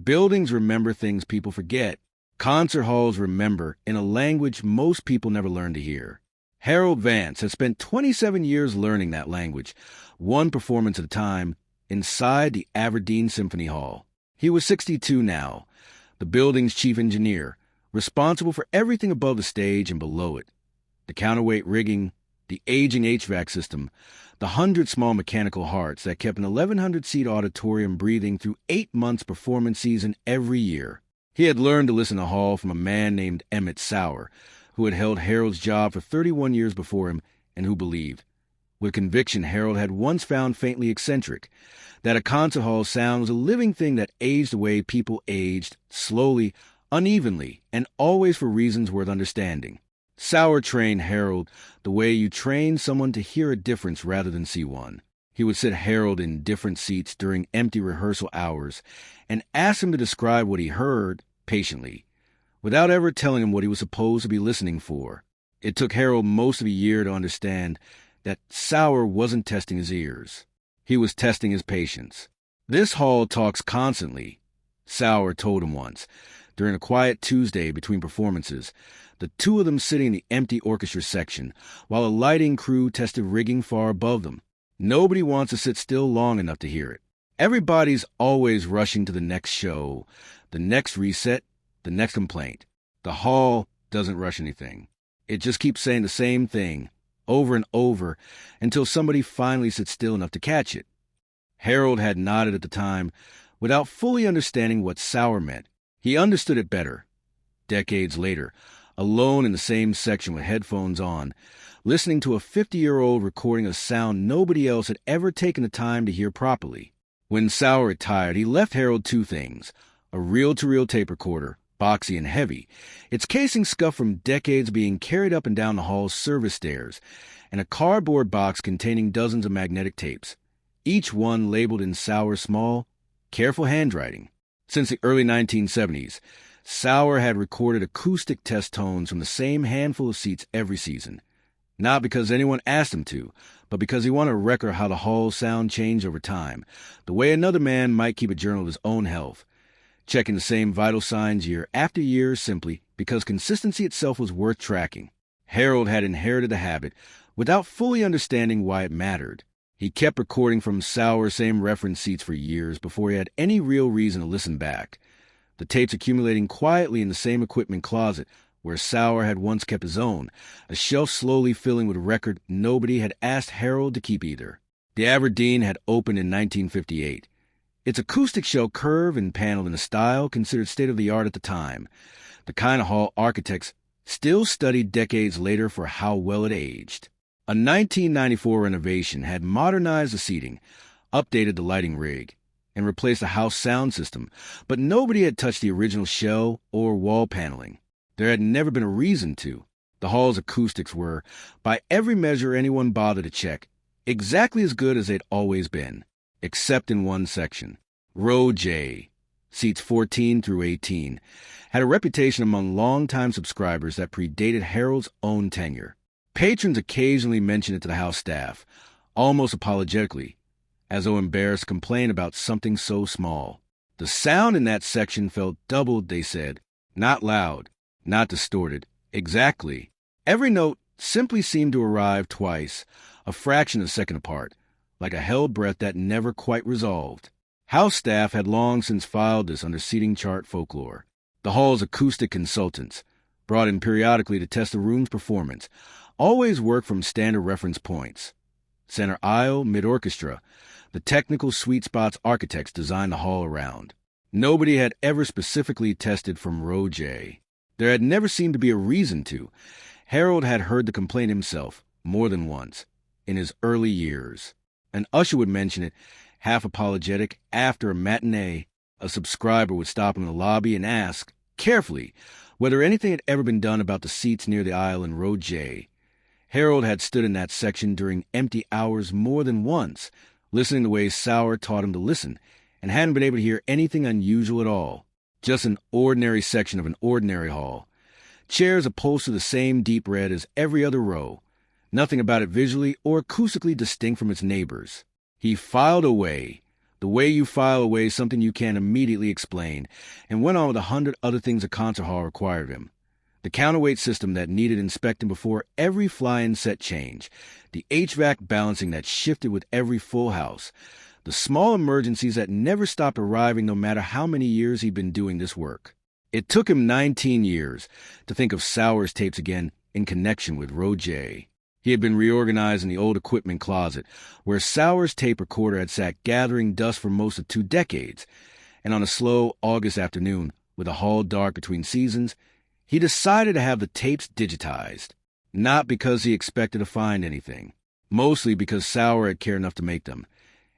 Buildings remember things people forget. Concert halls remember in a language most people never learn to hear. Harold Vance had spent 27 years learning that language, one performance at a time, inside the Averdeen Symphony Hall. He was 62 now, the building's chief engineer, responsible for everything above the stage and below it. The counterweight rigging, the aging HVAC system, the 100 small mechanical hearts that kept an 1,100-seat auditorium breathing through 8 months performance season every year. He had learned to listen to Hall from a man named Emmett Sauer, who had held Harold's job for 31 years before him and who believed, with conviction Harold had once found faintly eccentric, that a concert hall sound was a living thing that aged the way people aged, slowly, unevenly, and always for reasons worth understanding. Sauer trained Harold the way you train someone to hear a difference rather than see one. He would sit Harold in different seats during empty rehearsal hours and ask him to describe what he heard, patiently, without ever telling him what he was supposed to be listening for. It took Harold most of a year to understand that Sauer wasn't testing his ears. He was testing his patience. "This hall talks constantly," Sauer told him once, during a quiet Tuesday between performances, the two of them sitting in the empty orchestra section, while a lighting crew tested rigging far above them. Nobody wants to sit still long enough to hear it. Everybody's always rushing to the next show, the next reset, the next complaint. The hall doesn't rush anything. It just keeps saying the same thing, over and over, until somebody finally sits still enough to catch it. Harold had nodded at the time, without fully understanding what Sauer meant. He understood it better. Decades later, alone in the same section with headphones on, listening to a 50-year-old recording a sound nobody else had ever taken the time to hear properly. When Sauer retired, he left Harold two things: a reel-to-reel tape recorder, boxy and heavy, its casing scuffed from decades being carried up and down the hall's service stairs, and a cardboard box containing dozens of magnetic tapes, each one labeled in Sauer's small, careful handwriting. Since the early 1970s, Sauer had recorded acoustic test tones from the same handful of seats every season, not because anyone asked him to, but because he wanted a record of how the hall's sound changed over time, the way another man might keep a journal of his own health, checking the same vital signs year after year simply because consistency itself was worth tracking. Harold had inherited the habit without fully understanding why it mattered. He kept recording from Sauer's same reference seats for years before he had any real reason to listen back, the tapes accumulating quietly in the same equipment closet where Sauer had once kept his own, a shelf slowly filling with record nobody had asked Harold to keep either. The Averdeen had opened in 1958. Its acoustic shell curved and paneled in a style considered state-of-the-art at the time, the kind of hall architects still studied decades later for how well it aged. A 1994 renovation had modernized the seating, updated the lighting rig, and replaced the house sound system, but nobody had touched the original shell or wall paneling. There had never been a reason to. The hall's acoustics were, by every measure anyone bothered to check, exactly as good as they'd always been, except in one section. Row J, seats 14 through 18, had a reputation among longtime subscribers that predated Harold's own tenure. Patrons occasionally mentioned it to the house staff, almost apologetically, as though embarrassed to complain about something so small. The sound in that section felt doubled, they said. Not loud, not distorted. Exactly. Every note simply seemed to arrive twice, a fraction of a second apart, like a held breath that never quite resolved. House staff had long since filed this under seating chart folklore. The hall's acoustic consultants, brought in periodically to test the room's performance, always worked from standard reference points. Center aisle, mid-orchestra, the technical sweet spots architects designed the hall around. Nobody had ever specifically tested from row J. There had never seemed to be a reason to. Harold had heard the complaint himself, more than once, in his early years. An usher would mention it, half apologetic, after a matinee. A subscriber would stop him in the lobby and ask, carefully, whether anything had ever been done about the seats near the aisle in row J. Harold had stood in that section during empty hours more than once, listening the way Sauer taught him to listen, and hadn't been able to hear anything unusual at all. Just an ordinary section of an ordinary hall. Chairs upholstered the same deep red as every other row. Nothing about it visually or acoustically distinct from its neighbors. He filed away, the The way you file away something you can't immediately explain, and went on with 100 other things a concert hall required of him. The counterweight system that needed inspecting before every fly-in set change, the HVAC balancing that shifted with every full house, the small emergencies that never stopped arriving no matter how many years he'd been doing this work. It took him 19 years to think of Sauer's tapes again in connection with Row J. He had been reorganized in the old equipment closet, where Sauer's tape recorder had sat gathering dust for most of 2 decades, and on a slow August afternoon, with the hall dark between seasons, he decided to have the tapes digitized, not because he expected to find anything, mostly because Sauer had cared enough to make them,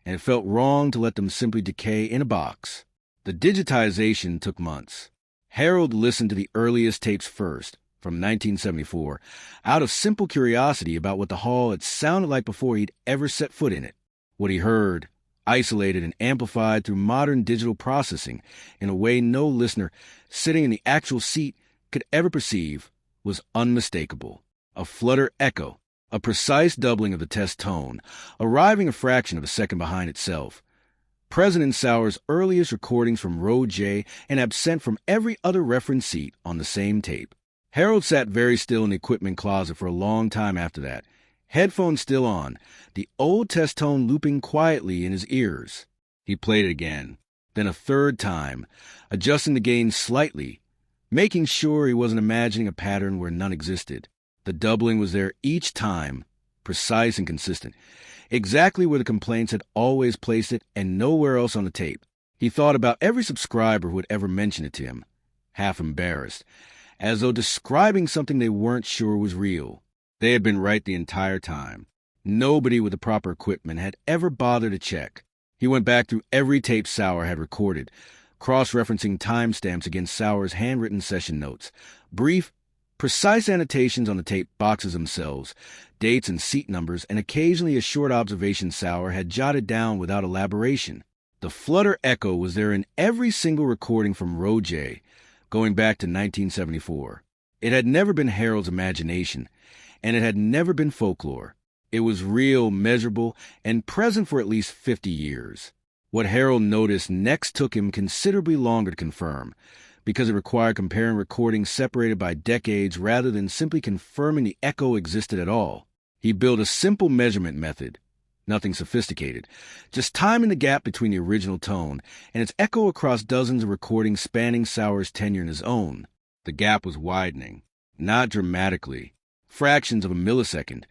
and it felt wrong to let them simply decay in a box. The digitization took months. Harold listened to the earliest tapes first, from 1974, out of simple curiosity about what the hall had sounded like before he'd ever set foot in it. What he heard, isolated and amplified through modern digital processing in a way no listener sitting in the actual seat could ever perceive, was unmistakable. A flutter echo, a precise doubling of the test tone, arriving a fraction of a second behind itself. Present in Sauer's earliest recordings from Row J and absent from every other reference seat on the same tape. Harold sat very still in the equipment closet for a long time after that, headphones still on, the old test tone looping quietly in his ears. He played it again, then a third time, adjusting the gain slightly, making sure he wasn't imagining a pattern where none existed. The doubling was there each time, precise and consistent, exactly where the complaints had always placed it and nowhere else on the tape. He thought about every subscriber who had ever mentioned it to him, half embarrassed, as though describing something they weren't sure was real. They had been right the entire time. Nobody with the proper equipment had ever bothered to check. He went back through every tape Sauer had recorded, cross-referencing timestamps against Sauer's handwritten session notes, brief, precise annotations on the tape boxes themselves, dates and seat numbers, and occasionally a short observation Sauer had jotted down without elaboration. The flutter echo was there in every single recording from Row J, going back to 1974. It had never been Harold's imagination, and it had never been folklore. It was real, measurable, and present for at least 50 years. What Harold noticed next took him considerably longer to confirm, because it required comparing recordings separated by decades rather than simply confirming the echo existed at all. He built a simple measurement method, nothing sophisticated, just timing the gap between the original tone and its echo across dozens of recordings spanning Sauer's tenure in his own. The gap was widening, not dramatically, fractions of a millisecond,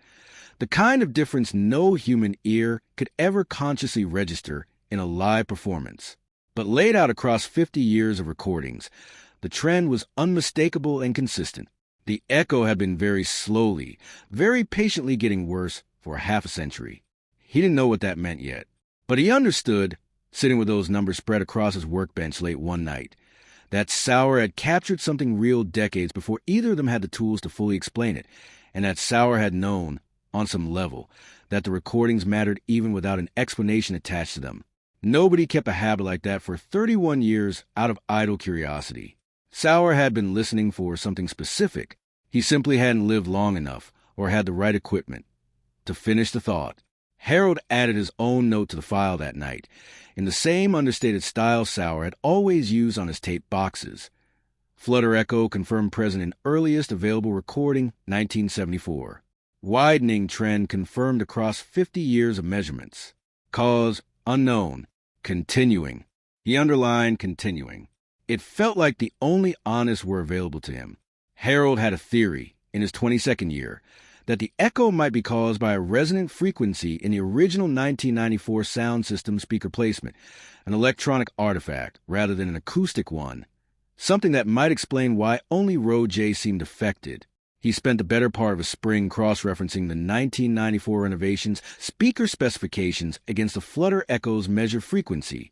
the kind of difference no human ear could ever consciously register in a live performance. But laid out across 50 years of recordings, the trend was unmistakable and consistent. The echo had been very slowly, very patiently getting worse for half a century. He didn't know what that meant yet, but he understood, sitting with those numbers spread across his workbench late one night, that Sauer had captured something real decades before either of them had the tools to fully explain it, and that Sauer had known, on some level, that the recordings mattered even without an explanation attached to them. Nobody kept a habit like that for 31 years out of idle curiosity. Sauer had been listening for something specific. He simply hadn't lived long enough, or had the right equipment. To finish the thought, Harold added his own note to the file that night, in the same understated style Sauer had always used on his tape boxes. Flutter echo confirmed present in earliest available recording, 1974. Widening trend confirmed across 50 years of measurements. Cause unknown. Continuing. He underlined continuing. It felt like the only honest were available to him. Harold had a theory, in his 22nd year, that the echo might be caused by a resonant frequency in the original 1994 sound system speaker placement, an electronic artifact rather than an acoustic one, something that might explain why only Row J seemed affected. He spent the better part of a spring cross-referencing the 1994 Renovation's speaker specifications against the flutter echo's measured frequency,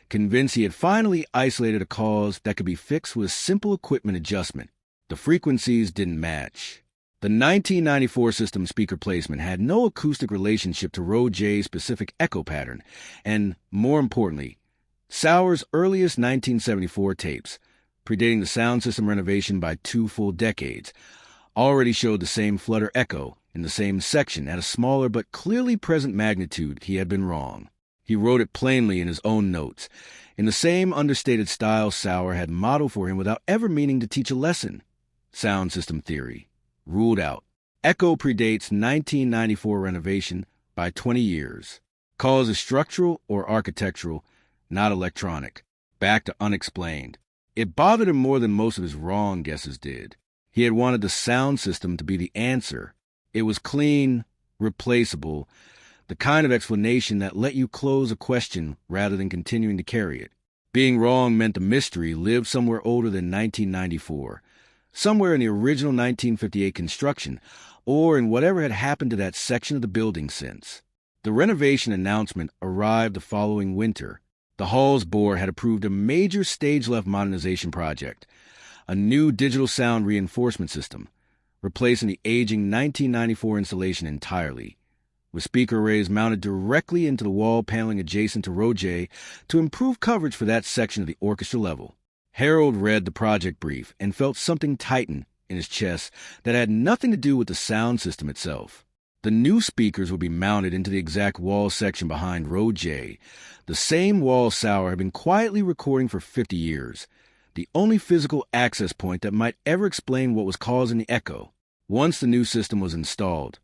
convinced he had finally isolated a cause that could be fixed with a simple equipment adjustment. The frequencies didn't match. The 1994 system speaker placement had no acoustic relationship to Row J's specific echo pattern, and, more importantly, Sauer's earliest 1974 tapes, predating the sound system renovation by 2 full decades, already showed the same flutter echo in the same section at a smaller but clearly present magnitude. He had been wrong. He wrote it plainly in his own notes, in the same understated style Sauer had modeled for him without ever meaning to teach a lesson. Sound system theory. Ruled out. Echo predates 1994 renovation by 20 years. Cause is structural or architectural, not electronic. Back to unexplained. It bothered him more than most of his wrong guesses did. He had wanted the sound system to be the answer. It was clean, replaceable, the kind of explanation that let you close a question rather than continuing to carry it. Being wrong meant the mystery lived somewhere older than 1994, somewhere in the original 1958 construction, or in whatever had happened to that section of the building since. The renovation announcement arrived the following winter. The Hall's board had approved a major stage-left modernization project, a new digital sound reinforcement system, replacing the aging 1994 installation entirely, with speaker arrays mounted directly into the wall paneling adjacent to row J to improve coverage for that section of the orchestra level. Harold read the project brief and felt something tighten in his chest that had nothing to do with the sound system itself. The new speakers would be mounted into the exact wall section behind row J, the same wall Sauer had been quietly recording for 50 years, the only physical access point that might ever explain what was causing the echo. Once the new system was installed,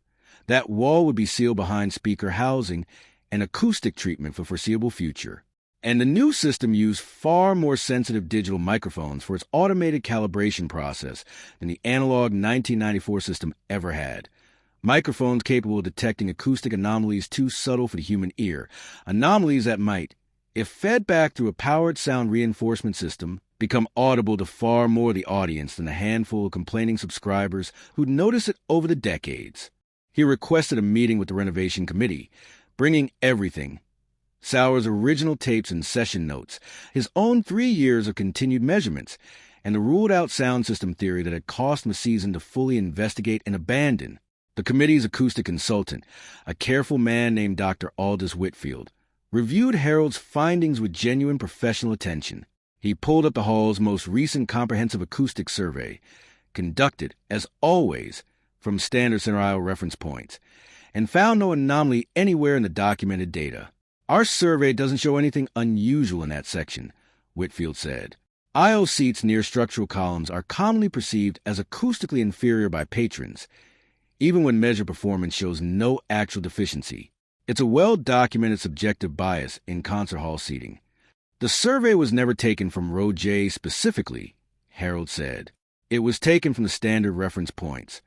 that wall would be sealed behind speaker housing and acoustic treatment for foreseeable future. And the new system used far more sensitive digital microphones for its automated calibration process than the analog 1994 system ever had. Microphones capable of detecting acoustic anomalies too subtle for the human ear, anomalies that might, if fed back through a powered sound reinforcement system, become audible to far more of the audience than the handful of complaining subscribers who'd noticed it over the decades. He requested a meeting with the renovation committee, bringing everything. Sauer's original tapes and session notes, his own 3 years of continued measurements, and the ruled-out sound system theory that had cost him a season to fully investigate and abandon. The committee's acoustic consultant, a careful man named Dr. Aldous Whitfield, reviewed Harold's findings with genuine professional attention. He pulled up the Hall's most recent comprehensive acoustic survey, conducted, as always, from standard center aisle reference points, and found no anomaly anywhere in the documented data. Our survey doesn't show anything unusual in that section, Whitfield said. Aisle seats near structural columns are commonly perceived as acoustically inferior by patrons, even when measured performance shows no actual deficiency. It's a well-documented subjective bias in concert hall seating. The survey was never taken from row J specifically, Harold said. It was taken from the standard reference points,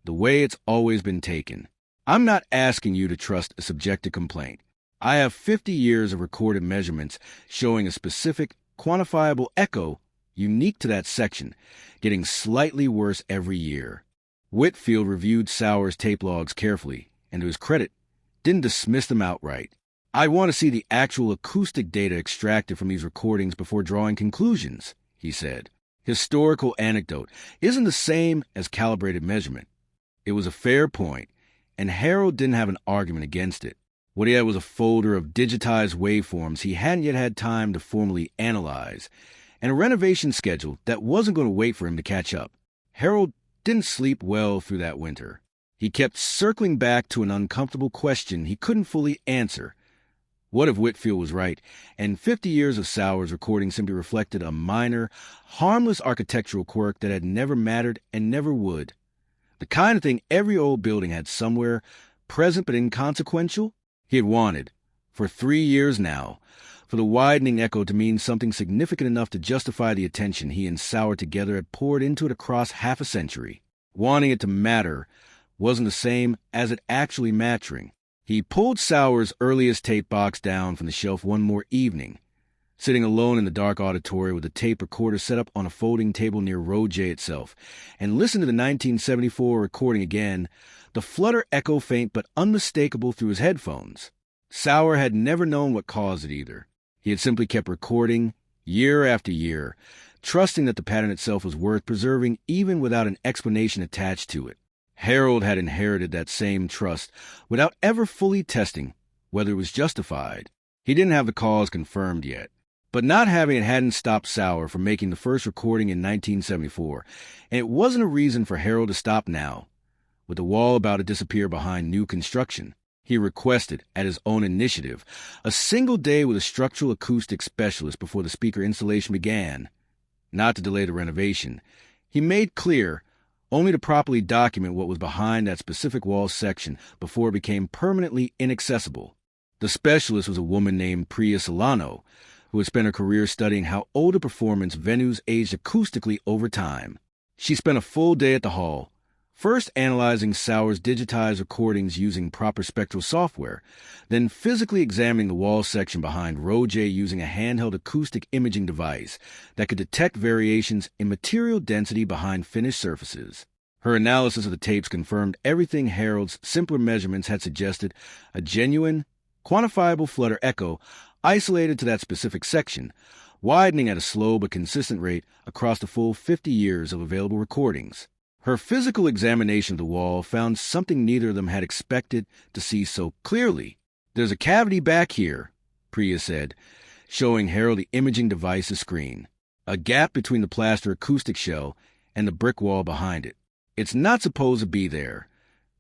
the way it's always been taken. I'm not asking you to trust a subjective complaint. I have 50 years of recorded measurements showing a specific, quantifiable echo unique to that section, getting slightly worse every year. Whitfield reviewed Sauer's tape logs carefully, and to his credit, didn't dismiss them outright. I want to see the actual acoustic data extracted from these recordings before drawing conclusions, he said. Historical anecdote isn't the same as calibrated measurement. It was a fair point, and Harold didn't have an argument against it. What he had was a folder of digitized waveforms he hadn't yet had time to formally analyze, and a renovation schedule that wasn't going to wait for him to catch up. Harold didn't sleep well through that winter. He kept circling back to an uncomfortable question he couldn't fully answer. What if Whitfield was right, and 50 years of Sauer's recording simply reflected a minor, harmless architectural quirk that had never mattered and never would? The kind of thing every old building had somewhere, present but inconsequential? He had wanted, for 3 years now, for the widening echo to mean something significant enough to justify the attention he and Sauer together had poured into it across half a century. Wanting it to matter wasn't the same as it actually mattering. He pulled Sauer's earliest tape box down from the shelf one more evening, sitting alone in the dark auditorium with the tape recorder set up on a folding table near row J itself, and listened to the 1974 recording again, the flutter echo faint but unmistakable through his headphones. Sauer had never known what caused it either. He had simply kept recording, year after year, trusting that the pattern itself was worth preserving even without an explanation attached to it. Harold had inherited that same trust without ever fully testing whether it was justified. He didn't have the cause confirmed yet. But not having it hadn't stopped Sauer from making the first recording in 1974, and it wasn't a reason for Harold to stop now, with the wall about to disappear behind new construction. He requested, at his own initiative, a single day with a structural acoustic specialist before the speaker installation began. Not to delay the renovation, he made clear only to properly document what was behind that specific wall section before it became permanently inaccessible. The specialist was a woman named Priya Solano, who had spent her career studying how older performance venues aged acoustically over time. She spent a full day at the hall, first analyzing Sauer's digitized recordings using proper spectral software, then physically examining the wall section behind Row J using a handheld acoustic imaging device that could detect variations in material density behind finished surfaces. Her analysis of the tapes confirmed everything Harold's simpler measurements had suggested: a genuine, quantifiable flutter echo isolated to that specific section, widening at a slow but consistent rate across the full 50 years of available recordings. Her physical examination of the wall found something neither of them had expected to see so clearly. "There's a cavity back here," Priya said, showing Harold the imaging device's screen. "A gap between the plaster acoustic shell and the brick wall behind it. It's not supposed to be there.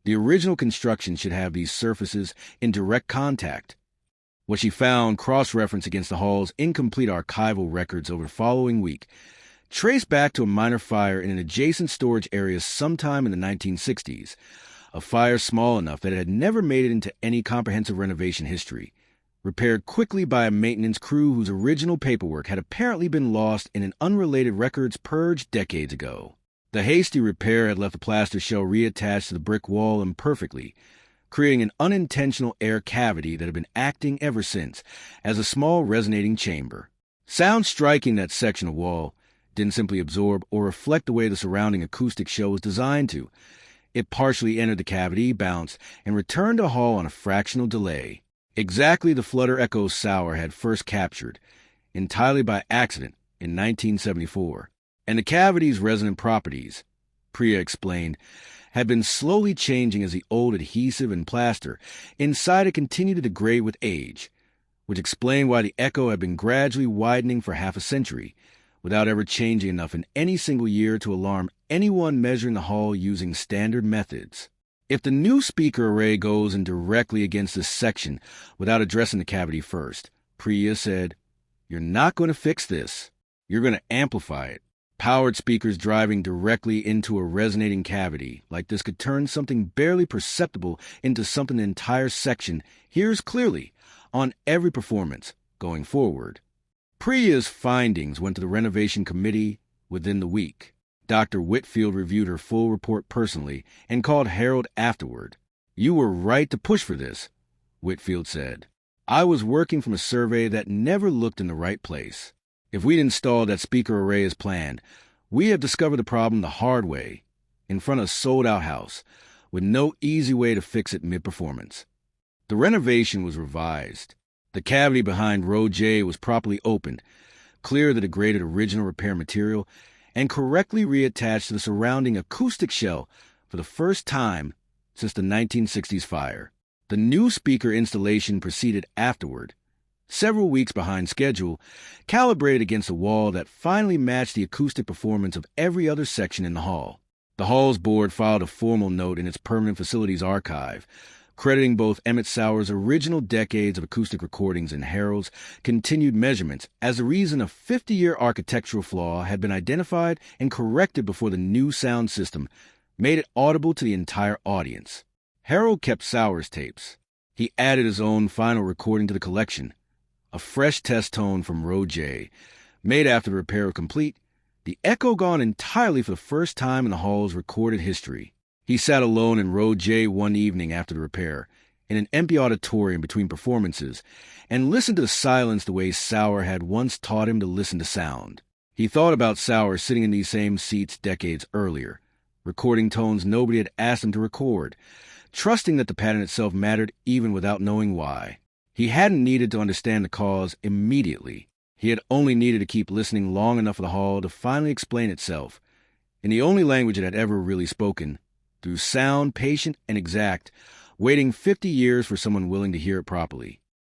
The original construction should have these surfaces in direct contact." What she found, cross-referenced against the hall's incomplete archival records over the following week, traced back to a minor fire in an adjacent storage area sometime in the 1960s, a fire small enough that it had never made it into any comprehensive renovation history, repaired quickly by a maintenance crew whose original paperwork had apparently been lost in an unrelated records purge decades ago. The hasty repair had left the plaster shell reattached to the brick wall imperfectly, creating an unintentional air cavity that had been acting ever since as a small resonating chamber. Sound striking that section of wall didn't simply absorb or reflect the way the surrounding acoustic shell was designed to. It partially entered the cavity, bounced, and returned to Hall on a fractional delay. Exactly the flutter echoes Sauer had first captured, entirely by accident, in 1974. And the cavity's resonant properties, Priya explained, had been slowly changing as the old adhesive and plaster inside it continued to degrade with age, which explained why the echo had been gradually widening for half a century, without ever changing enough in any single year to alarm anyone measuring the hall using standard methods. If the new speaker array goes in directly against this section without addressing the cavity first, Priya said, "You're not going to fix this. You're going to amplify it. Powered speakers driving directly into a resonating cavity like this could turn something barely perceptible into something the entire section hears clearly on every performance going forward." Priya's findings went to the renovation committee within the week. Dr. Whitfield reviewed her full report personally and called Harold afterward. "You were right to push for this," Whitfield said. "I was working from a survey that never looked in the right place. If we'd installed that speaker array as planned, we have discovered the problem the hard way, in front of a sold-out house, with no easy way to fix it mid-performance." The renovation was revised. The cavity behind Row J was properly opened, cleared the degraded original repair material, and correctly reattached to the surrounding acoustic shell for the first time since the 1960s fire. The new speaker installation proceeded afterward, several weeks behind schedule, calibrated against a wall that finally matched the acoustic performance of every other section in the hall. The hall's board filed a formal note in its permanent facilities archive, crediting both Emmett Sauer's original decades of acoustic recordings and Harold's continued measurements as the reason a 50-year architectural flaw had been identified and corrected before the new sound system made it audible to the entire audience. Harold kept Sauer's tapes. He added his own final recording to the collection, a fresh test tone from Row J, made after the repair was complete, the echo gone entirely for the first time in the hall's recorded history. He sat alone in Row J one evening after the repair, in an empty auditorium between performances, and listened to the silence the way Sauer had once taught him to listen to sound. He thought about Sauer sitting in these same seats decades earlier, recording tones nobody had asked him to record, trusting that the pattern itself mattered even without knowing why. He hadn't needed to understand the cause immediately. He had only needed to keep listening long enough for the hall to finally explain itself, in the only language it had ever really spoken, through sound patient and exact, waiting 50 years for someone willing to hear it properly.